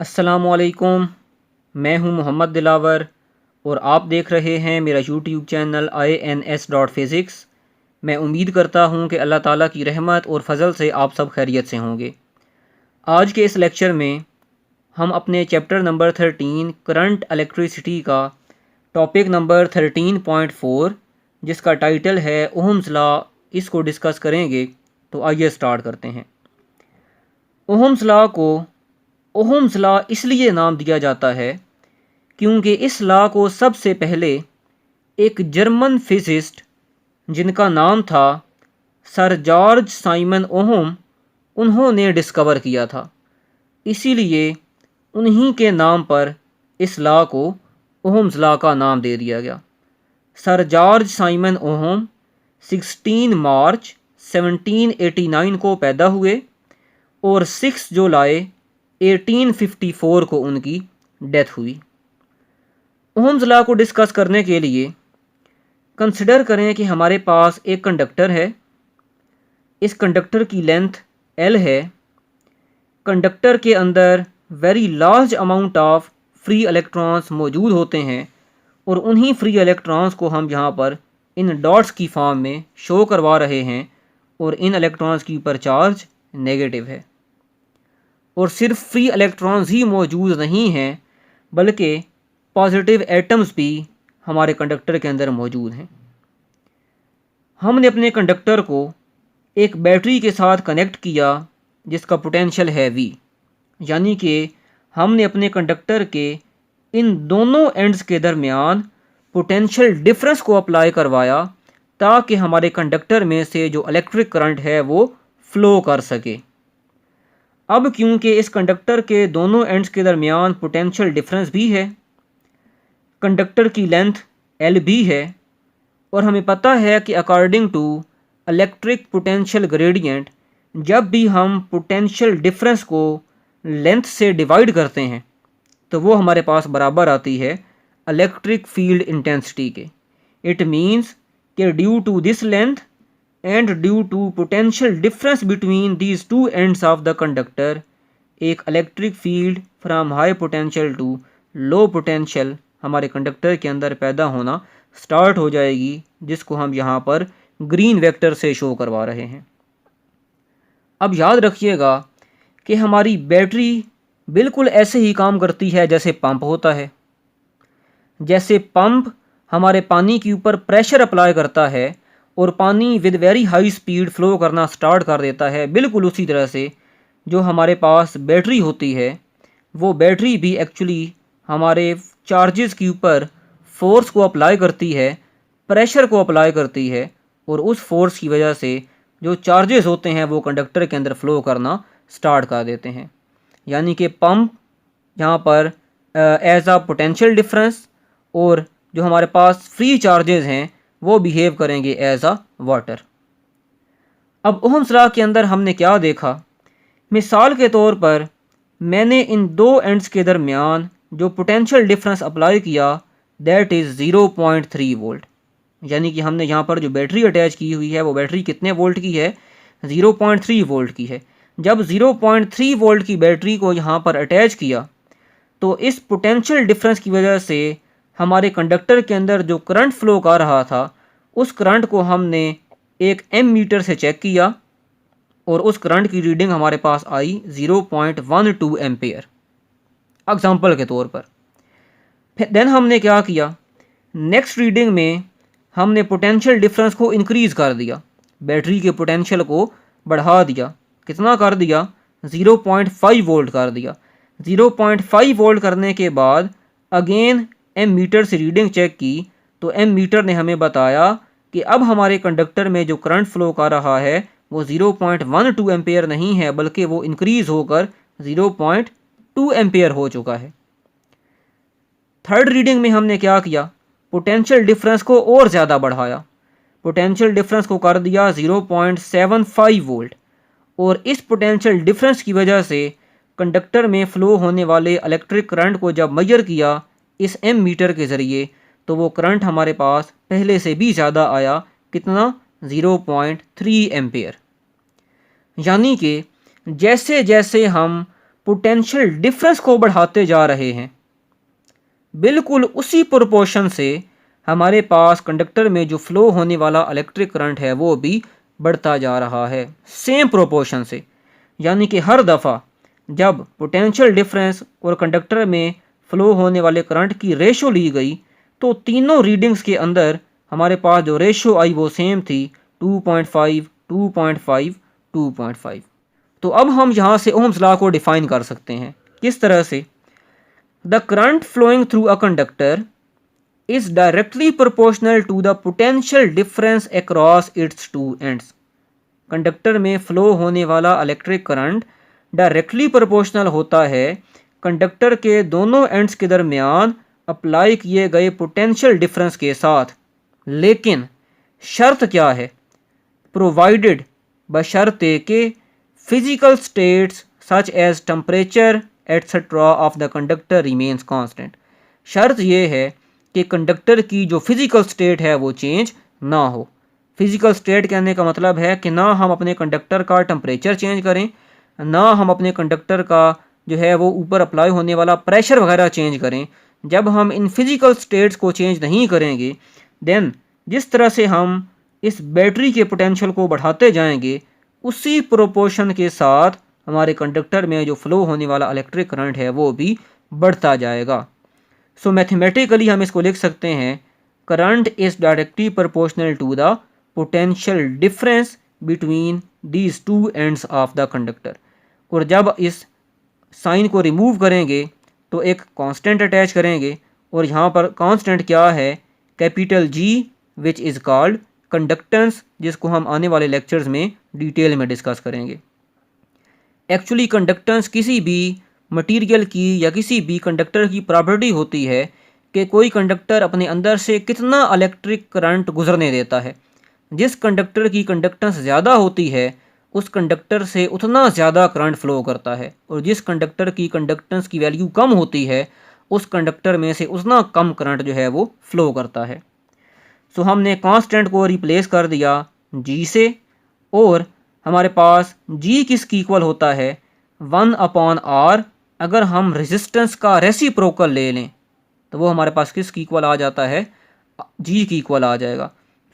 अस्सलामुअलैकुम। मैं हूं मोहम्मद दिलावर और आप देख रहे हैं मेरा यूट्यूब चैनल INS.Physics। मैं उम्मीद करता हूं कि अल्लाह ताला की रहमत और फजल से आप सब खैरियत से होंगे। आज के इस लेक्चर में हम अपने चैप्टर नंबर 13 करंट इलेक्ट्रिसिटी का टॉपिक नंबर 13.4 जिसका टाइटल है ओहम्स लॉ, इसको डिस्कस करेंगे। तो आइए स्टार्ट करते हैं। ओहम्स लॉ को ओहम्स लॉ इसलिए नाम दिया जाता है क्योंकि इस लॉ को सबसे पहले एक जर्मन फिजिस्ट जिनका नाम था सर जॉर्ज साइमन ओहम, उन्होंने डिस्कवर किया था। इसीलिए उन्हीं के नाम पर इस लॉ को ओहम्स लॉ का नाम दे दिया गया। सर जॉर्ज साइमन ओहम 16 मार्च 1789 को पैदा हुए और 6 जुलाई 1854 को उनकी डेथ हुई। ओहम्स लॉ को डिस्कस करने के लिए कंसिडर करें कि हमारे पास एक कंडक्टर है। इस कंडक्टर की लेंथ L है। कंडक्टर के अंदर very large amount of free electrons मौजूद होते हैं और उन्हीं फ्री इलेक्ट्रॉन्स को हम यहाँ पर इन डॉट्स की फॉर्म में शो करवा रहे हैं और इन इलेक्ट्रॉन्स के ऊपर चार्ज नेगेटिव है। और सिर्फ फ्री इलेक्ट्रॉन्स ही मौजूद नहीं हैं बल्कि पॉजिटिव एटम्स भी हमारे कंडक्टर के अंदर मौजूद हैं। हमने अपने कंडक्टर को एक बैटरी के साथ कनेक्ट किया जिसका पोटेंशियल है V, यानी कि हमने अपने कंडक्टर के इन दोनों एंड्स के दरमियान पोटेंशियल डिफरेंस को अप्लाई करवाया ताकि हमारे कंडक्टर में से जो इलेक्ट्रिक करंट है वो फ्लो कर सके। अब क्योंकि इस कंडक्टर के दोनों एंड्स के दरमियान पोटेंशियल डिफरेंस भी है, कंडक्टर की लेंथ L भी है और हमें पता है कि according to electric potential gradient जब भी हम पोटेंशियल डिफरेंस को लेंथ से डिवाइड करते हैं तो वो हमारे पास बराबर आती है इलेक्ट्रिक फील्ड इंटेंसिटी के। इट मीन्स कि due to this length and due to potential difference between these two ends of the conductor, एक electric field from high potential to low potential हमारे कंडक्टर के अंदर पैदा होना स्टार्ट हो जाएगी, जिसको हम यहाँ पर ग्रीन वेक्टर से शो करवा रहे हैं। अब याद रखिएगा कि हमारी बैटरी बिल्कुल ऐसे ही काम करती है जैसे पंप होता है। जैसे पंप हमारे पानी के ऊपर प्रेशर अप्लाई करता है और पानी with very high speed flow करना स्टार्ट कर देता है, बिल्कुल उसी तरह से जो हमारे पास बैटरी होती है वो बैटरी भी एक्चुअली हमारे चार्जेस के ऊपर फोर्स को अप्लाई करती है, प्रेशर को अप्लाई करती है और उस फोर्स की वजह से जो चार्जेस होते हैं वो कंडक्टर के अंदर फ्लो करना स्टार्ट कर देते हैं। यानी कि पंप यहाँ पर एज अ पोटेंशियल डिफरेंस और जो हमारे पास फ्री चार्जेस हैं वो बिहेव करेंगे एज अ वाटर। अब ओहम्स लॉ के अंदर हमने क्या देखा, मिसाल के तौर पर मैंने इन दो एंड्स के दरमियान जो पोटेंशियल डिफरेंस अप्लाई किया दैट इज़ 0.3 वोल्ट। यानी कि हमने यहाँ पर जो बैटरी अटैच की हुई है वो बैटरी कितने वोल्ट की है, 0.3 वोल्ट की है। जब 0.3 वोल्ट की बैटरी को यहाँ पर अटैच किया तो इस पोटेंशियल डिफरेंस की वजह से हमारे कंडक्टर के अंदर जो करंट फ्लो कर रहा था उस करंट को हमने एक एमीटर से चेक किया और उस करंट की रीडिंग हमारे पास आई 0.12 एम्पेयर एग्जांपल के तौर पर। फिर देन हमने क्या किया, नेक्स्ट रीडिंग में हमने पोटेंशियल डिफरेंस को इंक्रीज़ कर दिया, बैटरी के पोटेंशियल को बढ़ा दिया। कितना कर दिया, 0.5 वोल्ट कर दिया। 0.5 वोल्ट करने के बाद अगेन एम मीटर से रीडिंग चेक की तो एम मीटर ने हमें बताया कि अब हमारे कंडक्टर में जो करंट फ्लो कर रहा है वो 0.12 एम्पेयर नहीं है बल्कि वो इंक्रीज़ होकर 0.2 एम्पेयर हो चुका है। थर्ड रीडिंग में हमने क्या किया, पोटेंशियल डिफरेंस को और ज़्यादा बढ़ाया, पोटेंशियल डिफरेंस को कर दिया 0.75 वोल्ट और इस पोटेंशियल डिफरेंस की वजह से कंडक्टर में फ़्लो होने वाले इलेक्ट्रिक करंट को जब मेजर किया इस एम मीटर के ज़रिए तो वो करंट हमारे पास पहले से भी ज़्यादा आया। कितना, 0.3 एम्पेयर। यानी कि जैसे जैसे हम पोटेंशियल डिफरेंस को बढ़ाते जा रहे हैं, बिल्कुल उसी प्रोपोर्शन से हमारे पास कंडक्टर में जो फ्लो होने वाला इलेक्ट्रिक करंट है वो भी बढ़ता जा रहा है, सेम प्रोपोर्शन से। यानी कि हर दफ़ा जब पोटेंशियल डिफरेंस और कंडक्टर में फ़्लो होने वाले करंट की रेशो ली गई तो तीनों रीडिंग्स के अंदर हमारे पास जो रेशो आई वो सेम थी, 2.5, 2.5, 2.5। तो अब हम यहाँ से ओम्स लॉ को डिफ़ाइन कर सकते हैं। किस तरह से? The current flowing through a conductor is directly proportional to the potential difference across its two ends. Conductor में फ़्लो होने वाला इलेक्ट्रिक करंट डायरेक्टली प्रोपोर्शनल होता है कंडक्टर के दोनों एंड्स के दरमियान अप्लाई किए गए पोटेंशियल डिफरेंस के साथ। लेकिन शर्त क्या है? प्रोवाइडेड, बशर्ते के physical states such as temperature etcetera of the conductor remains constant. शर्त यह है कि कंडक्टर की जो फिजिकल स्टेट है वो चेंज ना हो। फिजिकल स्टेट कहने का मतलब है कि ना हम अपने कंडक्टर का टेम्परेचर चेंज करें, ना हम अपने कंडक्टर का जो है वो ऊपर अप्लाई होने वाला प्रेशर वगैरह चेंज करें। जब हम इन फिजिकल स्टेट्स को चेंज नहीं करेंगे देन जिस तरह से हम इस बैटरी के पोटेंशियल को बढ़ाते जाएंगे उसी प्रोपोर्शन के साथ हमारे कंडक्टर में जो फ्लो होने वाला इलेक्ट्रिक करंट है वो भी बढ़ता जाएगा। सो मैथमेटिकली हम इसको लिख सकते हैं, current is directly proportional to the potential difference between these two ends of the conductor. और जब इस साइन को रिमूव करेंगे तो एक कांस्टेंट अटैच करेंगे और यहाँ पर कांस्टेंट क्या है? Capital G, which is called conductance, जिसको हम आने वाले लेक्चर्स में डिटेल में डिस्कस करेंगे। एक्चुअली कंडक्टेंस किसी भी मटेरियल की या किसी भी कंडक्टर की प्रॉपर्टी होती है कि कोई कंडक्टर अपने अंदर से कितना इलेक्ट्रिक करंट गुजरने देता है। जिस कंडक्टर की कंडक्टेंस ज़्यादा होती है उस कंडक्टर से उतना ज़्यादा करंट फ्लो करता है, और जिस कंडक्टर की कंडक्टेंस की वैल्यू कम होती है उस कंडक्टर में से उतना कम करंट जो है वो फ्लो करता है। सो हमने कांस्टेंट को रिप्लेस कर दिया जी से, और हमारे पास जी किसकी इक्वल होता है? 1/r। अगर हम रेजिस्टेंस का रेसिप्रोकल ले लें तो वो हमारे पास किसकी इक्वल आ जाता है? जी की इक्वल आ जाएगा।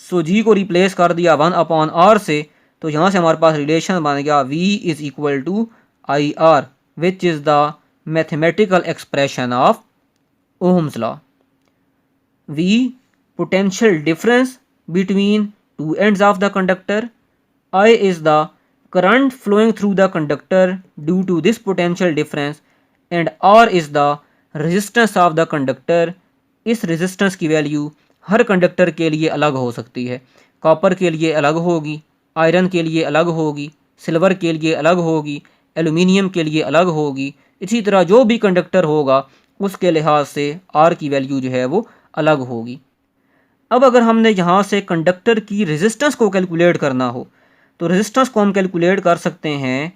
सो जी को रिप्लेस कर दिया 1/r से, तो यहाँ से हमारे पास रिलेशन बन गया V is equal to IR, which is the mathematical expression of Ohm's law. V potential difference between two ends of the conductor, I is the current flowing through the conductor due to this potential difference, and R is the resistance of the conductor। इस resistance की value हर conductor के लिए अलग हो सकती है। Copper के लिए अलग होगी, आयरन के लिए अलग होगी, सिल्वर के लिए अलग होगी, एल्युमिनियम के लिए अलग होगी। इसी तरह जो भी कंडक्टर होगा उसके लिहाज से आर की वैल्यू जो है वो अलग होगी। अब अगर हमने यहाँ से कंडक्टर की रेजिस्टेंस को कैलकुलेट करना हो तो रेजिस्टेंस को हम कैलकुलेट कर सकते हैं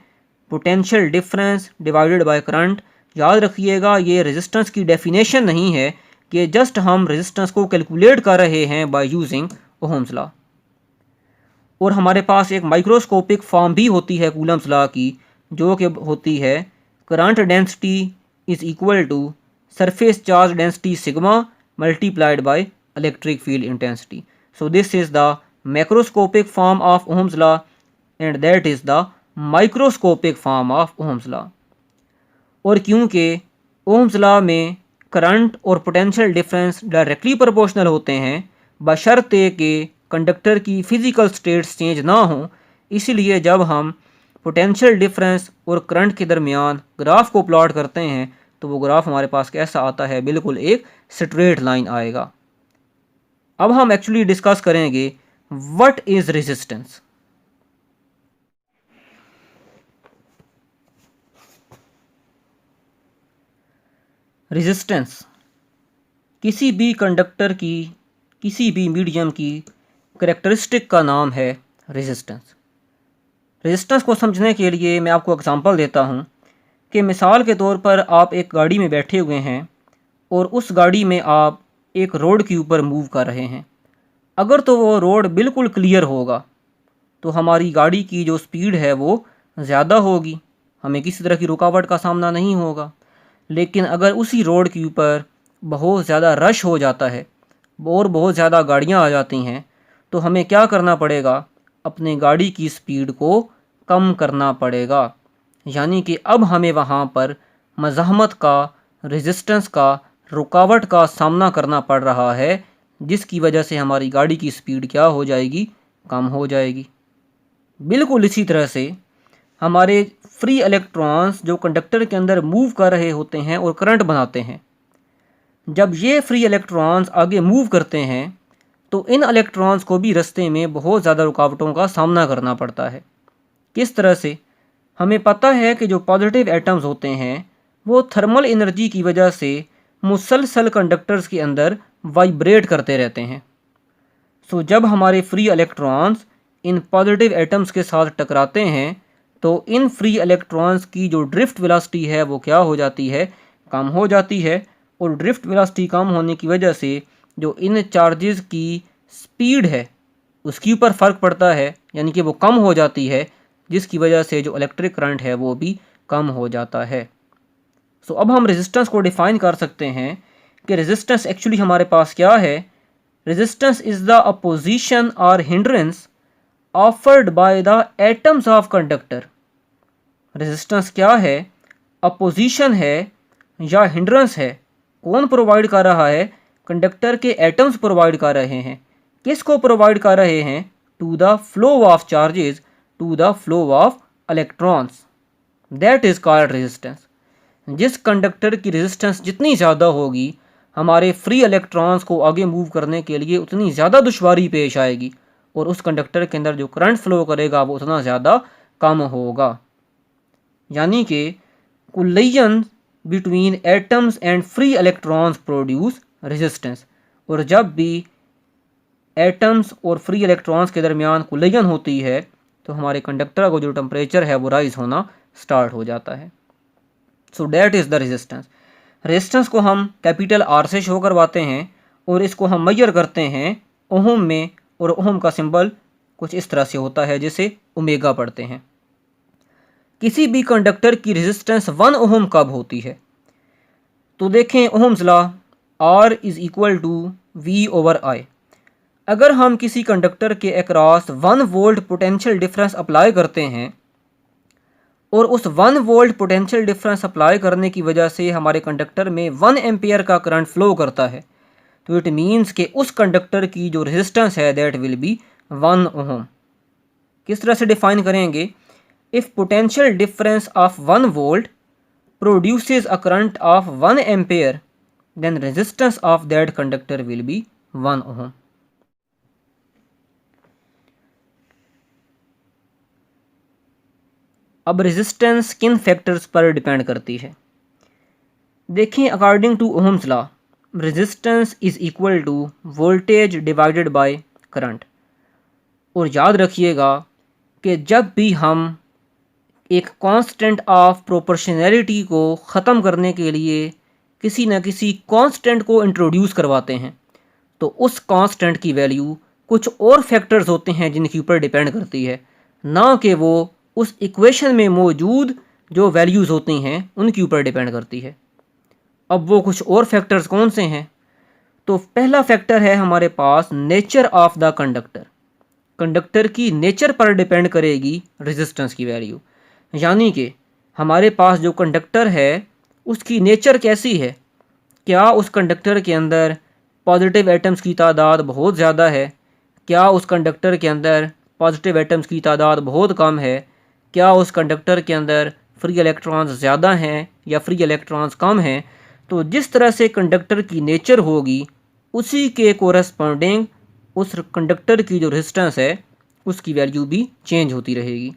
potential difference divided by current. याद रखिएगा ये रेजिस्टेंस की डेफिनेशन नहीं है कि जस्ट हम रेजिस्टेंस को कैलकुलेट कर रहे हैं बाय यूजिंग ओहम्स लॉ। और हमारे पास एक माइक्रोस्कोपिक फॉर्म भी होती है कूलम्स लॉ की, जो कि होती है current density is equal to surface charge density sigma multiplied by electric field intensity. So this is the macroscopic form of Ohm's law and that is the microscopic form of Ohm's law. और क्योंकि Ohm's law में current और potential difference directly proportional होते हैं बशर्ते कि conductor की physical states change ना हो, इसीलिए जब हम पोटेंशियल डिफरेंस और करंट के दरमियान ग्राफ को प्लॉट करते हैं तो वो ग्राफ हमारे पास कैसा आता है? बिल्कुल एक स्ट्रेट लाइन आएगा। अब हम एक्चुअली डिस्कस करेंगे व्हाट इज़ रेजिस्टेंस। रेजिस्टेंस किसी भी कंडक्टर की, किसी भी मीडियम की करैक्टरिस्टिक का नाम है रेजिस्टेंस। रेजिस्टेंस को समझने के लिए मैं आपको एग्जांपल देता हूँ कि मिसाल के तौर पर आप एक गाड़ी में बैठे हुए हैं और उस गाड़ी में आप एक रोड के ऊपर मूव कर रहे हैं। अगर तो वो रोड बिल्कुल क्लियर होगा तो हमारी गाड़ी की जो स्पीड है वो ज़्यादा होगी, हमें किसी तरह की रुकावट का सामना नहीं होगा। लेकिन अगर उसी रोड के ऊपर बहुत ज़्यादा रश हो जाता है और बहुत ज़्यादा गाड़ियाँ आ जाती हैं, तो हमें क्या करना पड़ेगा, अपने गाड़ी की स्पीड को कम करना पड़ेगा। यानी कि अब हमें वहाँ पर मज़ाहमत का, रेजिस्टेंस का, रुकावट का सामना करना पड़ रहा है, जिसकी वजह से हमारी गाड़ी की स्पीड क्या हो जाएगी, कम हो जाएगी। बिल्कुल इसी तरह से हमारे फ्री इलेक्ट्रॉन्स जो कंडक्टर के अंदर मूव कर रहे होते हैं और करंट बनाते हैं, जब ये फ्री इलेक्ट्रॉन्स आगे मूव करते हैं तो इन इलेक्ट्रॉन्स को भी रास्ते में बहुत ज़्यादा रुकावटों का सामना करना पड़ता है। किस तरह से? हमें पता है कि जो पॉजिटिव एटम्स होते हैं वो थर्मल एनर्जी की वजह से मुसलसल कंडक्टर्स के अंदर वाइब्रेट करते रहते हैं। सो जब हमारे free electrons in positive atoms के साथ टकराते हैं तो इन फ्री इलेक्ट्रॉन्स की जो ड्रिफ्ट वेलोसिटी है वो क्या हो जाती है, कम हो जाती है। और ड्रिफ्ट वेलोसिटी कम होने की वजह से जो इन चार्जेस की स्पीड है उसके ऊपर फ़र्क पड़ता है, यानी कि वो कम हो जाती है, जिसकी वजह से जो इलेक्ट्रिक करंट है वो भी कम हो जाता है। सो अब हम रेजिस्टेंस को डिफ़ाइन कर सकते हैं कि रेजिस्टेंस एक्चुअली हमारे पास क्या है। रेजिस्टेंस इज़ द अपोजिशन और hindrance offered by the atoms of conductor. Resistance क्या है? अपोजिशन है या हिंड्रेंस है। कौन प्रोवाइड कर रहा है? कंडक्टर के एटम्स प्रोवाइड कर रहे हैं। किसको प्रोवाइड कर रहे हैं? To the flow of charges, to the flow of electrons. That is called resistance. जिस कंडक्टर की रेजिस्टेंस जितनी ज़्यादा होगी, हमारे फ्री इलेक्ट्रॉन्स को आगे मूव करने के लिए उतनी ज़्यादा दुश्वारी पेश आएगी और उस कंडक्टर के अंदर जो करंट फ्लो करेगा वो उतना ज़्यादा कम होगा। यानी कि collision between atoms and free electrons produce resistance. और जब भी एटम्स और फ्री इलेक्ट्रॉन्स के दरमियान कोलिजन होती है तो हमारे कंडक्टर का जो टेम्परेचर है वो राइज होना स्टार्ट हो जाता है। So that is the resistance. Resistance को हम कैपिटल आर से शो करवाते हैं और इसको हम मेजर करते हैं ओहम में, और ओहम का सिंबल कुछ इस तरह से होता है जिसे ओमेगा पढ़ते हैं। किसी भी कंडक्टर की रेजिस्टेंस 1 ओहम कब होती है? तो देखें Ohm's law, R is equal to V/I। अगर हम किसी कंडक्टर के across 1 volt potential difference apply करते हैं और उस 1 वोल्ट पोटेंशियल डिफरेंस अप्लाई करने की वजह से हमारे कंडक्टर में 1 एम्पियर का करंट फ्लो करता है, तो इट मीन्स कि उस कंडक्टर की जो रेजिस्टेंस है दैट विल बी 1 ओहम। किस तरह से डिफाइन करेंगे? If potential difference of 1 volt produces a current of 1 ampere, then resistance of that conductor will be 1 ohm. अब रेजिस्टेंस किन फैक्टर्स पर डिपेंड करती है? देखें, according to Ohm's law resistance is equal to voltage divided by current. और याद रखिएगा कि जब भी हम एक कांस्टेंट ऑफ प्रोपोर्शनैलिटी को ख़त्म करने के लिए किसी न किसी कांस्टेंट को इंट्रोड्यूस करवाते हैं तो उस कांस्टेंट की वैल्यू कुछ और फैक्टर्स होते हैं जिनके ऊपर डिपेंड करती है, ना कि वो उस इक्वेशन में मौजूद जो वैल्यूज़ होती हैं उनके ऊपर डिपेंड करती है। अब वो कुछ और फैक्टर्स कौन से हैं? तो पहला फैक्टर है हमारे पास nature of the conductor. Conductor की नेचर पर डिपेंड करेगी रेजिस्टेंस की वैल्यू। यानी कि हमारे पास जो कंडक्टर है उसकी नेचर कैसी है? क्या उस कंडक्टर के अंदर पॉजिटिव एटम्स की तादाद बहुत ज़्यादा है? क्या उस कंडक्टर के अंदर पॉजिटिव एटम्स की तादाद बहुत कम है? क्या उस कंडक्टर के अंदर फ्री इलेक्ट्रॉन्स ज़्यादा हैं या फ्री इलेक्ट्रॉन्स कम हैं? तो जिस तरह से कंडक्टर की नेचर होगी उसी के कोरस्पॉन्डिंग उस कंडक्टर की जो रेजिस्टेंस है उसकी वैल्यू भी चेंज होती रहेगी।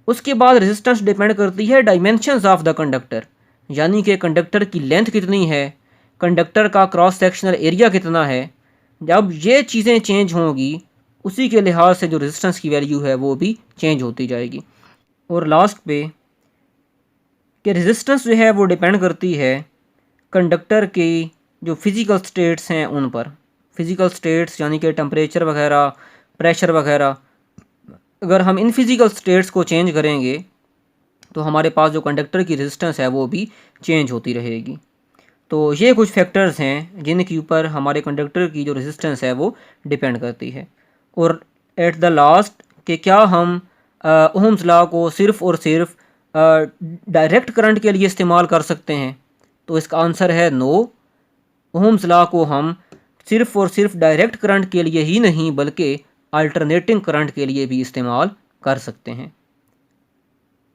उसके बाद रेजिस्टेंस डिपेंड करती है डायमेंशंस ऑफ द कंडक्टर, यानी कि कंडक्टर की लेंथ कितनी है, कंडक्टर का क्रॉस सेक्शनल एरिया कितना है। जब ये चीज़ें चेंज होंगी उसी के लिहाज से जो रेजिस्टेंस की वैल्यू है वो भी चेंज होती जाएगी। और लास्ट पे कि रेजिस्टेंस जो है वो डिपेंड करती है कंडक्टर की जो फिज़िकल स्टेट्स हैं उन पर। फिज़िकल स्टेट्स यानी कि टेम्परेचर वगैरह, प्रेशर वगैरह। अगर हम इन फिज़िकल स्टेट्स को चेंज करेंगे तो हमारे पास जो कंडक्टर की रेजिस्टेंस है वो भी चेंज होती रहेगी। तो ये कुछ फैक्टर्स हैं जिनके ऊपर हमारे कंडक्टर की जो रेजिस्टेंस है वो डिपेंड करती है। और एट द लास्ट कि क्या हम ओहम्स लॉ को सिर्फ़ और सिर्फ डायरेक्ट करंट के लिए इस्तेमाल कर सकते हैं, तो इसका आंसर है नो। ओहम्स लॉ को हम सिर्फ़ और सिर्फ डायरेक्ट करंट के लिए ही नहीं बल्कि अल्टरनेटिंग करंट के लिए भी इस्तेमाल कर सकते हैं।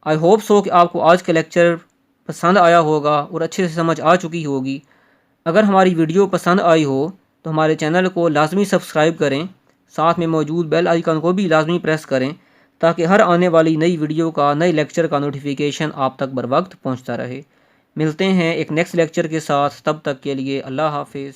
आई होप सो कि आपको आज का लेक्चर पसंद आया होगा और अच्छे से समझ आ चुकी होगी। अगर हमारी वीडियो पसंद आई हो तो हमारे चैनल को लाजमी सब्सक्राइब करें, साथ में मौजूद बेल आइकन को भी लाजमी प्रेस करें ताकि हर आने वाली नई वीडियो का, नए लेक्चर का नोटिफिकेशन आप तक बर वक्त पहुँचता रहे। मिलते हैं एक नेक्स्ट लेक्चर के साथ, तब तक के लिए अल्लाह हाफिज़।